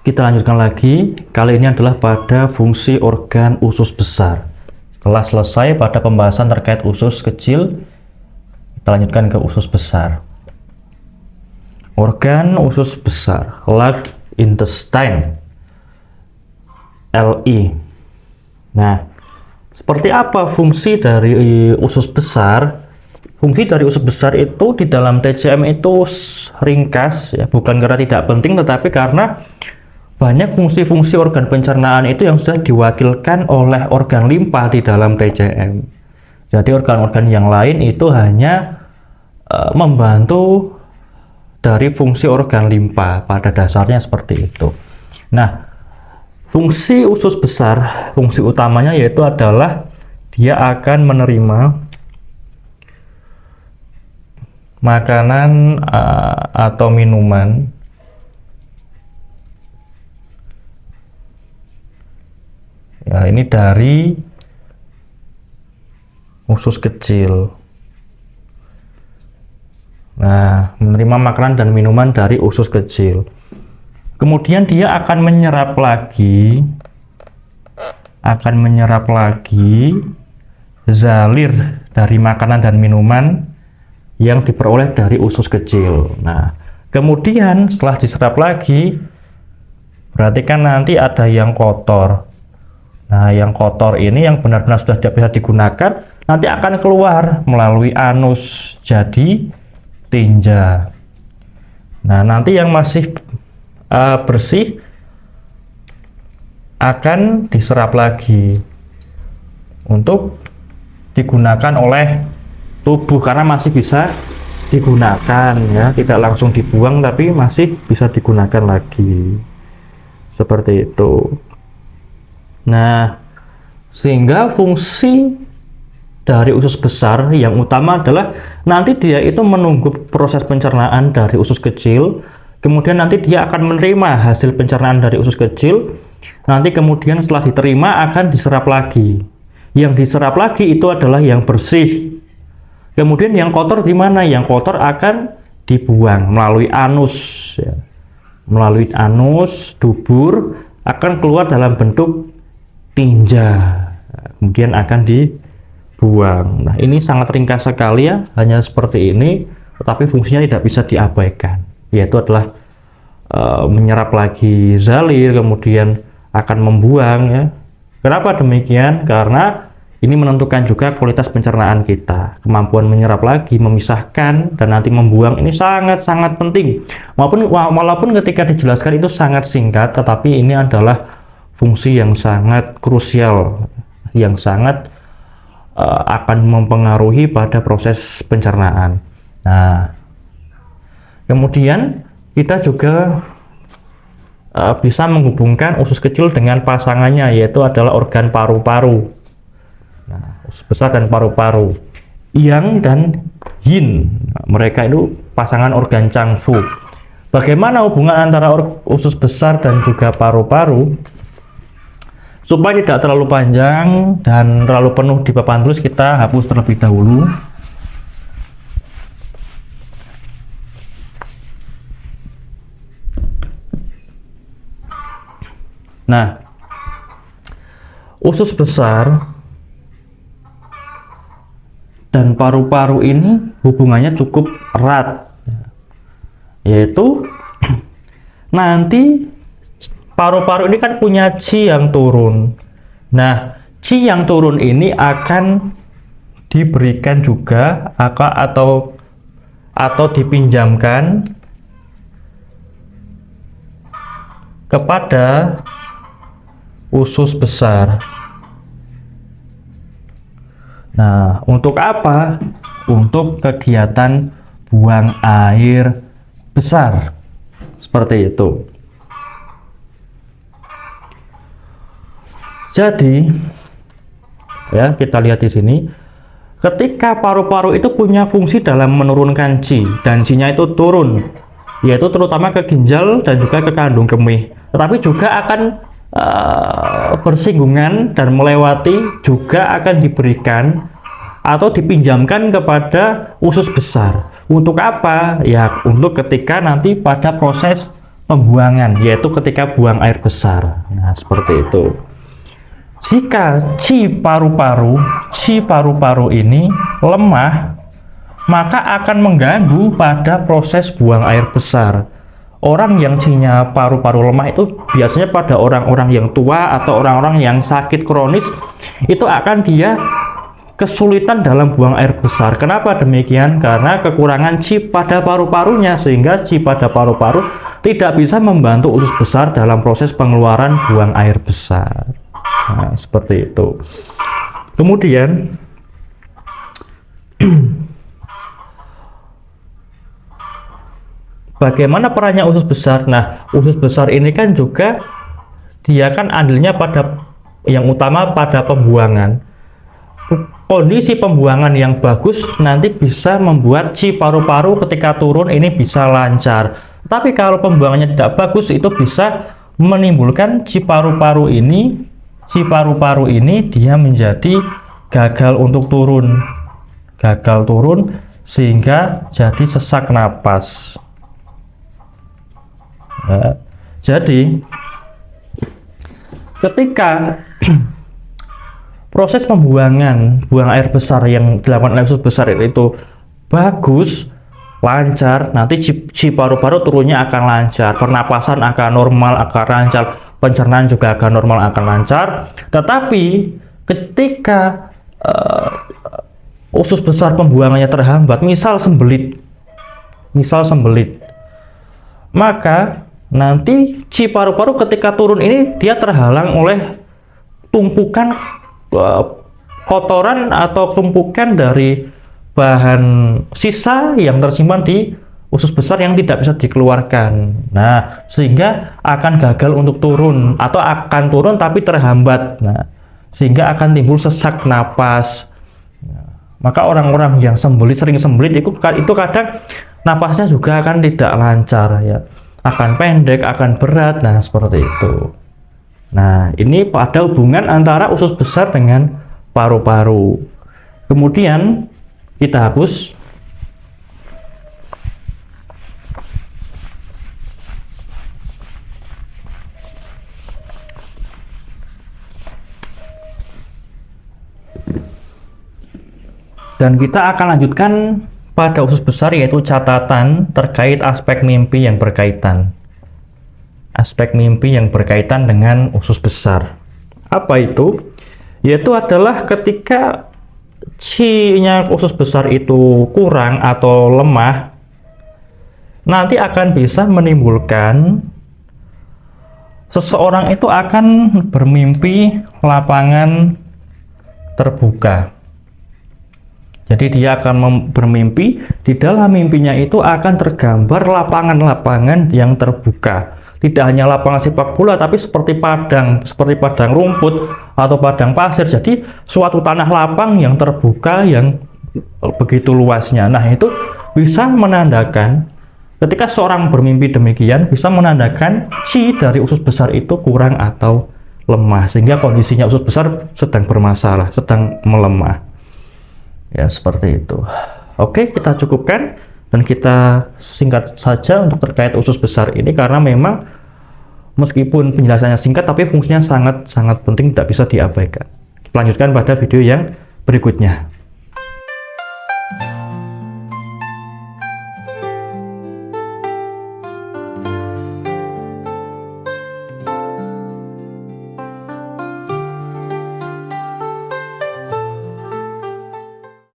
Kita lanjutkan lagi. Kali ini adalah pada fungsi organ usus besar. Setelah selesai pada pembahasan terkait usus kecil, kita lanjutkan ke usus besar. Organ usus besar, large intestine, LI. Nah, seperti apa fungsi dari usus besar? Fungsi dari usus besar itu di dalam TCM itu ringkas, ya, bukan karena tidak penting, tetapi karena banyak fungsi-fungsi organ pencernaan itu yang sudah diwakilkan oleh organ limpa di dalam TCM. Jadi organ-organ yang lain itu hanya membantu dari fungsi organ limpa, pada dasarnya seperti itu. Nah, fungsi usus besar, fungsi utamanya yaitu adalah dia akan menerima makanan atau minuman ya, ini dari usus kecil. Nah, menerima makanan dan minuman dari usus kecil. Kemudian dia akan menyerap lagi zalir dari makanan dan minuman yang diperoleh dari usus kecil. Nah, kemudian setelah diserap lagi, berarti kan nanti ada yang kotor. Nah, yang kotor ini yang benar-benar sudah tidak bisa digunakan, nanti akan keluar melalui anus, jadi tinja. Nah, nanti yang masih bersih akan diserap lagi untuk digunakan oleh tubuh, karena masih bisa digunakan, ya, tidak langsung dibuang tapi masih bisa digunakan lagi, seperti itu. Nah, sehingga fungsi dari usus besar yang utama adalah nanti dia itu menunggu proses pencernaan dari usus kecil, kemudian nanti dia akan menerima hasil pencernaan dari usus kecil, nanti kemudian setelah diterima akan diserap lagi. Yang diserap lagi itu adalah yang bersih. Kemudian yang kotor di mana? Yang kotor akan dibuang melalui anus, ya. Melalui anus, dubur, akan keluar dalam bentuk tinja, kemudian akan dibuang. Nah, ini sangat ringkas sekali, ya, hanya seperti ini, tetapi fungsinya tidak bisa diabaikan, yaitu adalah menyerap lagi zalir, kemudian akan membuang, ya. Kenapa demikian? Karena ini menentukan juga kualitas pencernaan kita. Kemampuan menyerap lagi, memisahkan, dan nanti membuang ini sangat-sangat penting. Walaupun ketika dijelaskan itu sangat singkat, tetapi ini adalah fungsi yang sangat krusial, yang sangat akan mempengaruhi pada proses pencernaan. Nah, kemudian kita juga bisa menghubungkan usus kecil dengan pasangannya, yaitu adalah organ paru-paru. Nah, usus besar dan paru-paru, yang dan yin, mereka itu pasangan organ Changfu. Bagaimana hubungan antara usus besar dan juga paru-paru? Supaya tidak terlalu panjang dan terlalu penuh di papan tulis, kita hapus terlebih dahulu. Nah, usus besar dan paru-paru ini hubungannya cukup erat, yaitu nanti paru-paru ini kan punya qi yang turun. Nah, qi yang turun ini akan diberikan juga atau dipinjamkan kepada usus besar. Nah, untuk apa? Untuk kegiatan buang air besar, seperti itu. Jadi, ya, kita lihat di sini, ketika paru-paru itu punya fungsi dalam menurunkan qi, dan qi-nya itu turun, yaitu terutama ke ginjal dan juga ke kandung kemih, tetapi juga akan bersinggungan dan melewati, juga akan diberikan atau dipinjamkan kepada usus besar. Untuk apa? Ya, untuk ketika nanti pada proses pembuangan, yaitu ketika buang air besar. Nah, seperti itu. Jika chi paru-paru ini lemah, maka akan mengganggu pada proses buang air besar. Orang yang chi-nya paru-paru lemah itu biasanya pada orang-orang yang tua atau orang-orang yang sakit kronis, itu akan dia kesulitan dalam buang air besar. Kenapa demikian? Karena kekurangan chi pada paru-parunya, sehingga chi pada paru-paru tidak bisa membantu usus besar dalam proses pengeluaran buang air besar. Nah, seperti itu. Kemudian bagaimana perannya usus besar? Nah, usus besar ini kan juga dia kan andilnya pada yang utama pada pembuangan. Kondisi pembuangan yang bagus nanti bisa membuat chi paru-paru ketika turun ini bisa lancar. Tapi kalau pembuangannya tidak bagus, itu bisa menimbulkan chi paru-paru ini dia menjadi gagal untuk turun. Gagal turun sehingga jadi sesak napas. Nah, jadi ketika proses pembuangan buang air besar yang dilakukan oleh usus besar itu bagus, lancar, nanti chi paru-paru turunnya akan lancar, pernapasan akan normal, akan lancar, pencernaan juga akan normal, akan lancar. Tetapi ketika usus besar pembuangannya terhambat, misal sembelit, maka nanti chi paru-paru ketika turun ini dia terhalang oleh tumpukan kotoran atau tumpukan dari bahan sisa yang tersimpan di usus besar yang tidak bisa dikeluarkan. Nah, sehingga akan gagal untuk turun atau akan turun tapi terhambat. Nah, sehingga akan timbul sesak napas. Nah, maka orang-orang yang sering sembelit itu kadang napasnya juga akan tidak lancar ya. Akan pendek, akan berat, nah seperti itu. Nah, ini pada hubungan antara usus besar dengan paru-paru. Kemudian kita hapus. Dan kita akan lanjutkan pada usus besar, yaitu catatan terkait aspek mimpi yang berkaitan. Aspek mimpi yang berkaitan dengan usus besar. Apa itu? Yaitu adalah ketika chi-nya usus besar itu kurang atau lemah, nanti akan bisa menimbulkan seseorang itu akan bermimpi lapangan terbuka. Jadi dia akan bermimpi, di dalam mimpinya itu akan tergambar lapangan-lapangan yang terbuka. Tidak hanya lapangan sepak bola, tapi seperti padang rumput atau padang pasir. Jadi suatu tanah lapang yang terbuka yang begitu luasnya. Nah, itu bisa menandakan ketika seorang bermimpi demikian, bisa menandakan chi dari usus besar itu kurang atau lemah, sehingga kondisinya usus besar sedang bermasalah, sedang melemah. Ya, seperti itu. Oke, kita cukupkan dan kita singkat saja untuk terkait usus besar ini, karena memang meskipun penjelasannya singkat tapi fungsinya sangat penting, tidak bisa diabaikan. Kita lanjutkan pada video yang berikutnya.